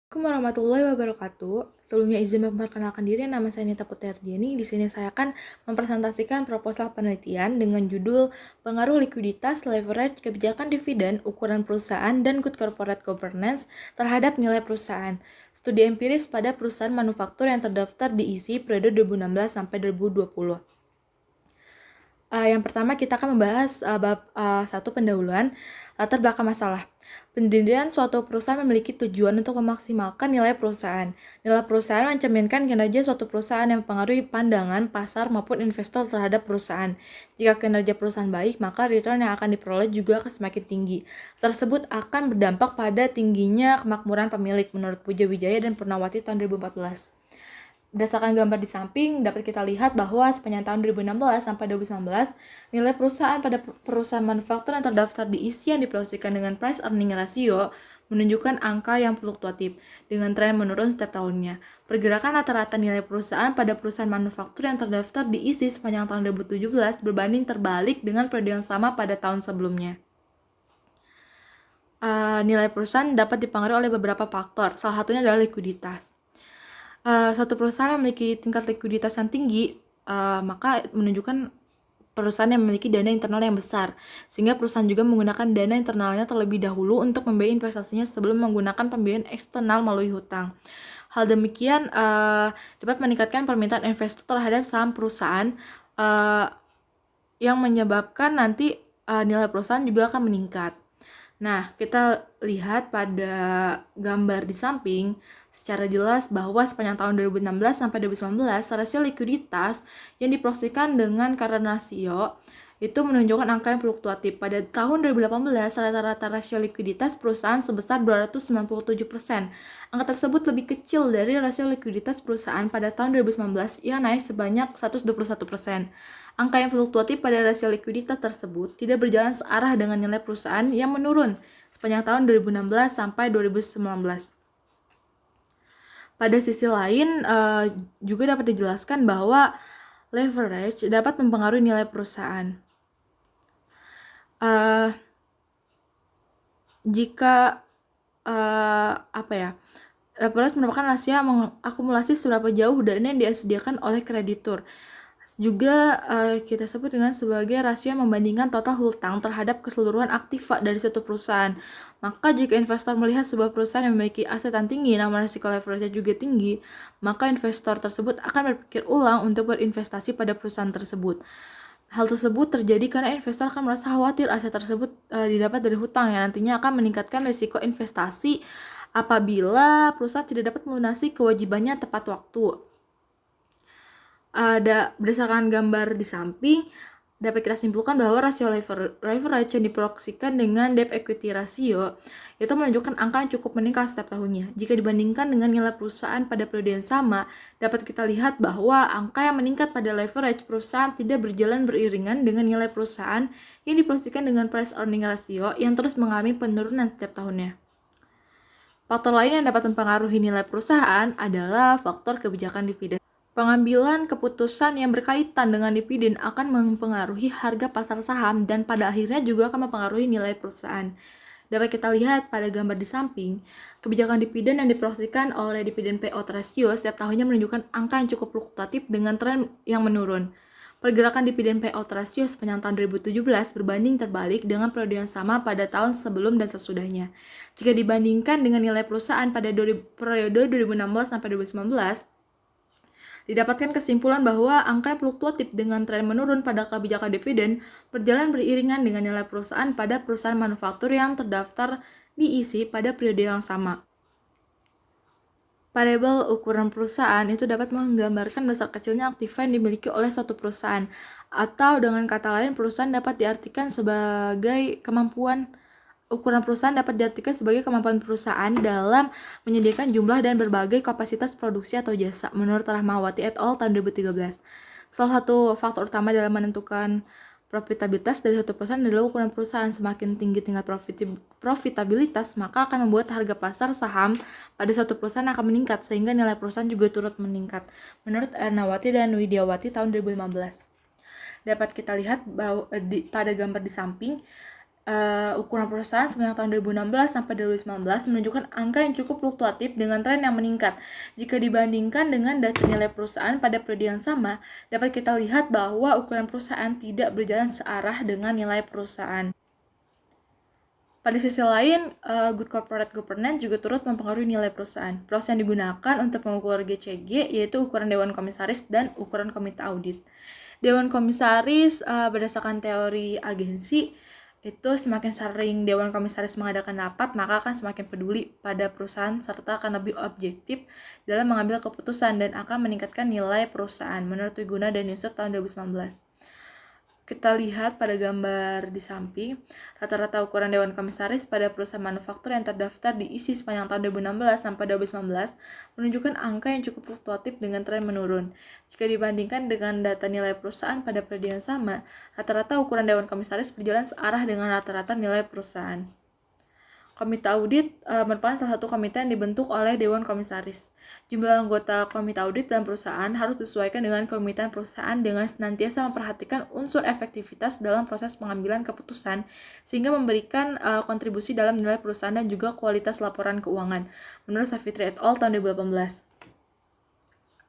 Assalamualaikum warahmatullahi wabarakatuh. Sebelumnya izin memperkenalkan diri, nama saya Nita Puterdiani. Di sini saya akan mempresentasikan proposal penelitian dengan judul Pengaruh Likuiditas, Leverage, Kebijakan Dividen, Ukuran Perusahaan, dan Good Corporate Governance terhadap nilai perusahaan. Studi empiris pada perusahaan manufaktur yang terdaftar di ISI periode 2016 sampai 2020. Yang pertama kita akan membahas bab 1 pendahuluan, latar belakang masalah. Pendirian suatu perusahaan memiliki tujuan untuk memaksimalkan nilai perusahaan. Nilai perusahaan mencerminkan kinerja suatu perusahaan yang mempengaruhi pandangan, pasar, maupun investor terhadap perusahaan. Jika kinerja perusahaan baik, maka return yang akan diperoleh juga akan semakin tinggi. Tersebut akan berdampak pada tingginya kemakmuran pemilik menurut Puja Wijaya dan Purnawati tahun 2014. Berdasarkan gambar di samping, dapat kita lihat bahwa sepanjang tahun 2016 sampai 2019, nilai perusahaan pada perusahaan manufaktur yang terdaftar di ISI yang diproyeksikan dengan price earning ratio menunjukkan angka yang fluktuatif dengan tren menurun setiap tahunnya. Pergerakan rata-rata nilai perusahaan pada perusahaan manufaktur yang terdaftar di ISI sepanjang tahun 2017 berbanding terbalik dengan periode yang sama pada tahun sebelumnya. Nilai perusahaan dapat dipengaruhi oleh beberapa faktor, salah satunya adalah likuiditas. Suatu perusahaan yang memiliki tingkat likuiditas yang tinggi, maka menunjukkan perusahaan yang memiliki dana internal yang besar, sehingga perusahaan juga menggunakan dana internalnya terlebih dahulu untuk membiayai investasinya sebelum menggunakan pembiayaan eksternal melalui hutang. Hal demikian dapat meningkatkan permintaan investor terhadap saham perusahaan, yang menyebabkan nanti nilai perusahaan juga akan meningkat. Nah, kita lihat pada gambar di samping secara jelas bahwa sepanjang tahun 2016 sampai 2019, rasio likuiditas yang diproyeksikan dengan current ratio itu menunjukkan angka yang fluktuatif. Pada tahun 2018, rata-rata rasio likuiditas perusahaan sebesar 297%. Angka tersebut lebih kecil dari rasio likuiditas perusahaan pada tahun 2019 yang naik sebanyak 121%. Angka yang fluktuatif pada rasio likuiditas tersebut tidak berjalan searah dengan nilai perusahaan yang menurun sepanjang tahun 2016 sampai 2019. Pada sisi lain, juga dapat dijelaskan bahwa leverage dapat mempengaruhi nilai perusahaan. Jika leverage merupakan rasio mengakumulasi seberapa jauh dana yang disediakan oleh kreditur. Juga kita sebut dengan sebagai rasio yang membandingkan total hutang terhadap keseluruhan aktiva dari suatu perusahaan. Maka jika investor melihat sebuah perusahaan yang memiliki aset yang tinggi namun risiko leverage juga tinggi, maka investor tersebut akan berpikir ulang untuk berinvestasi pada perusahaan tersebut. Hal tersebut terjadi karena investor akan merasa khawatir aset tersebut didapat dari hutang yang nantinya akan meningkatkan risiko investasi apabila perusahaan tidak dapat melunasi kewajibannya tepat waktu. Berdasarkan gambar di samping, dapat kita simpulkan bahwa rasio leverage yang diproyeksikan dengan debt equity ratio itu menunjukkan angka yang cukup meningkat setiap tahunnya. Jika dibandingkan dengan nilai perusahaan pada periode yang sama, dapat kita lihat bahwa angka yang meningkat pada leverage perusahaan tidak berjalan beriringan dengan nilai perusahaan yang diproyeksikan dengan price earning ratio yang terus mengalami penurunan setiap tahunnya. Faktor lain yang dapat mempengaruhi nilai perusahaan adalah faktor kebijakan dividen. Pengambilan keputusan yang berkaitan dengan dividen akan mempengaruhi harga pasar saham dan pada akhirnya juga akan mempengaruhi nilai perusahaan. Dapat kita lihat pada gambar di samping, kebijakan dividen yang diproyeksikan oleh dividen payout ratio setiap tahunnya menunjukkan angka yang cukup fluktuatif dengan tren yang menurun. Pergerakan dividen payout ratio sepanjang tahun 2017 berbanding terbalik dengan periode yang sama pada tahun sebelum dan sesudahnya. Jika dibandingkan dengan nilai perusahaan pada periode 2016 sampai 2019, didapatkan kesimpulan bahwa angka yang fluktuatif dengan tren menurun pada kebijakan dividen berjalan beriringan dengan nilai perusahaan pada perusahaan manufaktur yang terdaftar di ISI pada periode yang sama. Variabel ukuran perusahaan itu dapat menggambarkan besar kecilnya aktiva yang dimiliki oleh suatu perusahaan, atau dengan kata lain perusahaan dapat diartikan sebagai kemampuan Ukuran perusahaan dapat diartikan sebagai kemampuan perusahaan dalam menyediakan jumlah dan berbagai kapasitas produksi atau jasa, menurut Rahmawati et al. Tahun 2013. Salah satu faktor utama dalam menentukan profitabilitas dari suatu perusahaan adalah ukuran perusahaan. Semakin tinggi tingkat profitabilitas, maka akan membuat harga pasar saham pada suatu perusahaan akan meningkat, sehingga nilai perusahaan juga turut meningkat, menurut Ernawati dan Widiawati tahun 2015. Dapat kita lihat bahwa pada gambar di samping, ukuran perusahaan sepanjang tahun 2016 sampai 2019 menunjukkan angka yang cukup fluktuatif dengan tren yang meningkat. Jika dibandingkan dengan data nilai perusahaan pada periode yang sama, dapat kita lihat bahwa ukuran perusahaan tidak berjalan searah dengan nilai perusahaan. Pada sisi lain, good corporate governance juga turut mempengaruhi nilai perusahaan. Proses yang digunakan untuk mengukur GCG yaitu ukuran Dewan Komisaris dan ukuran Komite Audit. Dewan Komisaris berdasarkan teori agensi itu semakin sering Dewan Komisaris mengadakan rapat, maka akan semakin peduli pada perusahaan serta akan lebih objektif dalam mengambil keputusan dan akan meningkatkan nilai perusahaan menurut Wiguna dan Yusuf tahun 2019. Kita lihat pada gambar di samping, rata-rata ukuran Dewan Komisaris pada perusahaan manufaktur yang terdaftar di ISI sepanjang tahun 2016 sampai 2019 menunjukkan angka yang cukup fluktuatif dengan tren menurun. Jika dibandingkan dengan data nilai perusahaan pada periode yang sama, rata-rata ukuran Dewan Komisaris berjalan searah dengan rata-rata nilai perusahaan. Komite Audit merupakan salah satu komite yang dibentuk oleh Dewan Komisaris. Jumlah anggota komite audit dalam perusahaan harus disesuaikan dengan kemitraan perusahaan dengan senantiasa memperhatikan unsur efektivitas dalam proses pengambilan keputusan sehingga memberikan kontribusi dalam nilai perusahaan dan juga kualitas laporan keuangan. Menurut Savitri et al. Tahun 2018.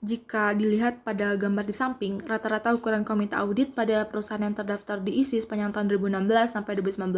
Jika dilihat pada gambar di samping, rata-rata ukuran komite audit pada perusahaan yang terdaftar di ISI sepanjang tahun 2016 sampai 2019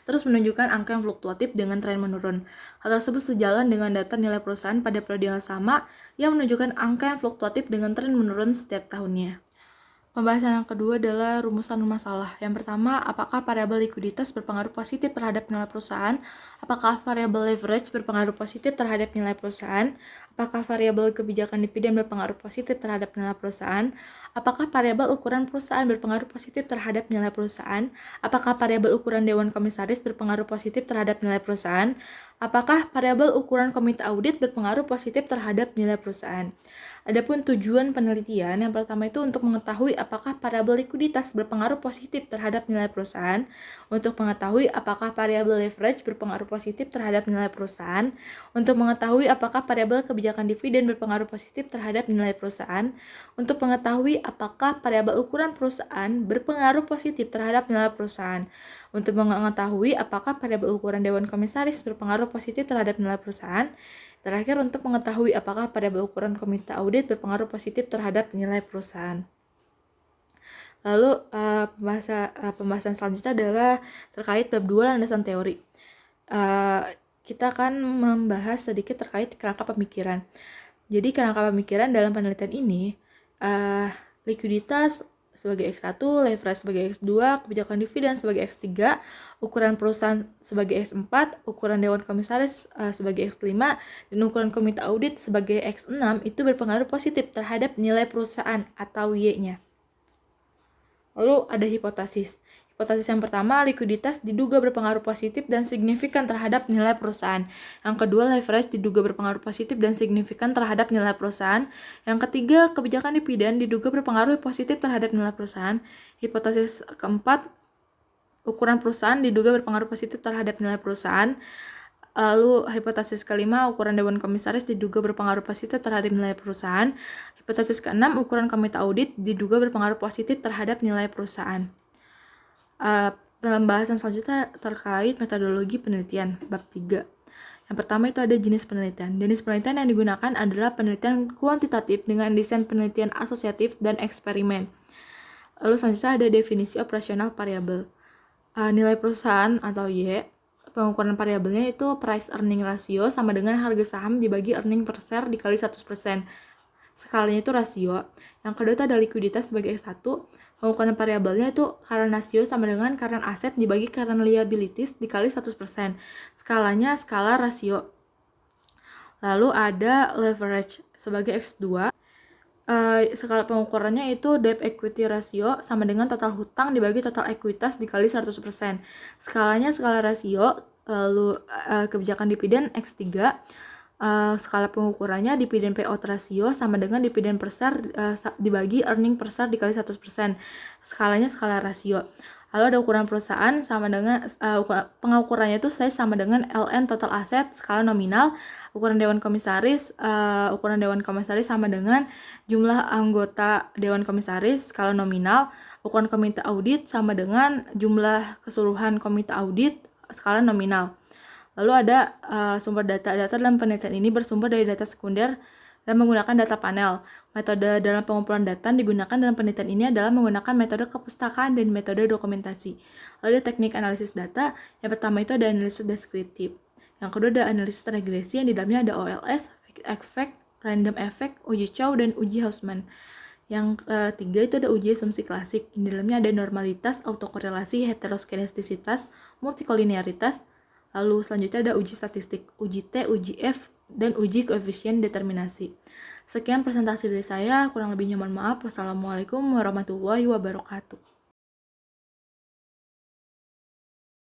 terus menunjukkan angka yang fluktuatif dengan tren menurun. Hal tersebut sejalan dengan data nilai perusahaan pada periode yang sama yang menunjukkan angka yang fluktuatif dengan tren menurun setiap tahunnya. Pembahasan yang kedua adalah rumusan masalah. Yang pertama, apakah variabel likuiditas berpengaruh positif terhadap nilai perusahaan? Apakah variabel leverage berpengaruh positif terhadap nilai perusahaan? Apakah variabel kebijakan dividen berpengaruh positif terhadap nilai perusahaan? Apakah variabel ukuran perusahaan berpengaruh positif terhadap nilai perusahaan? Apakah variabel ukuran Dewan Komisaris berpengaruh positif terhadap nilai perusahaan? Apakah variabel ukuran komite audit berpengaruh positif terhadap nilai perusahaan? Adapun tujuan penelitian, yang pertama itu untuk mengetahui apakah variabel likuiditas berpengaruh positif terhadap nilai perusahaan, untuk mengetahui apakah variabel leverage berpengaruh positif terhadap nilai perusahaan, untuk mengetahui apakah variabel kebijakan dividen berpengaruh positif terhadap nilai perusahaan, untuk mengetahui apakah variabel ukuran perusahaan berpengaruh positif terhadap nilai perusahaan, untuk mengetahui apakah variabel ukuran Dewan Komisaris berpengaruh positif terhadap nilai perusahaan. Terakhir, untuk mengetahui apakah variabel ukuran komite audit berpengaruh positif terhadap nilai perusahaan. Lalu pembahasan selanjutnya adalah terkait bab 2 landasan teori. Kita akan membahas sedikit terkait kerangka pemikiran. Jadi kerangka pemikiran dalam penelitian ini, likuiditas sebagai X1, leverage sebagai X2, kebijakan dividen sebagai X3, ukuran perusahaan sebagai X4, ukuran Dewan Komisaris sebagai X5, dan ukuran komite audit sebagai X6 itu berpengaruh positif terhadap nilai perusahaan atau Y-nya. Lalu ada hipotesis. Hipotesis yang pertama, likuiditas diduga berpengaruh positif dan signifikan terhadap nilai perusahaan. Yang kedua, leverage diduga berpengaruh positif dan signifikan terhadap nilai perusahaan. Yang ketiga, kebijakan dividen diduga berpengaruh positif terhadap nilai perusahaan. Hipotesis keempat, ukuran perusahaan diduga berpengaruh positif terhadap nilai perusahaan. Lalu hipotesis kelima, ukuran Dewan Komisaris diduga berpengaruh positif terhadap nilai perusahaan. Hipotesis keenam, ukuran komite audit diduga berpengaruh positif terhadap nilai perusahaan. Pembahasan selanjutnya terkait metodologi penelitian bab 3. Yang pertama itu ada jenis penelitian. Jenis penelitian yang digunakan adalah penelitian kuantitatif dengan desain penelitian asosiatif dan eksperimen. Lalu selanjutnya ada definisi operasional variabel. Nilai perusahaan atau Y, pengukuran variabelnya itu price earning ratio sama dengan harga saham dibagi earning per share dikali 100%. Skalanya itu rasio. Yang kedua itu ada likuiditas sebagai X1. Pengukuran variabelnya itu current ratio sama dengan current asset dibagi current liabilities dikali 100%. Skalanya skala rasio. Lalu ada leverage sebagai X2. Skala pengukurannya itu debt equity ratio sama dengan total hutang dibagi total ekuitas dikali 100%. Skalanya skala rasio. Lalu kebijakan dividen X3. Skala pengukurannya dividen payout ratio sama dengan dividen per share dibagi earning per share dikali 100%. Skalanya skala rasio. Lalu ada ukuran perusahaan sama dengan pengukurannya itu size sama dengan LN total asset skala nominal. Ukuran Dewan Komisaris sama dengan jumlah anggota Dewan Komisaris skala nominal. Ukuran komite audit sama dengan jumlah keseluruhan komite audit skala nominal. Lalu ada sumber data. Data dalam penelitian ini bersumber dari data sekunder dan menggunakan data panel. Metode dalam pengumpulan data digunakan dalam penelitian ini adalah menggunakan metode kepustakaan dan metode dokumentasi. Lalu ada teknik analisis data. Yang pertama itu ada analisis deskriptif. Yang kedua ada analisis regresi yang di dalamnya ada OLS, effect, random effect, uji Chow, dan uji Hausman. Yang ketiga itu ada uji asumsi klasik. Di dalamnya ada normalitas, autokorelasi, heteroskedastisitas, multikolinearitas. Lalu selanjutnya ada uji statistik, uji T, uji F, dan uji koefisien determinasi. Sekian presentasi dari saya, kurang lebihnya mohon maaf. Wassalamualaikum warahmatullahi wabarakatuh.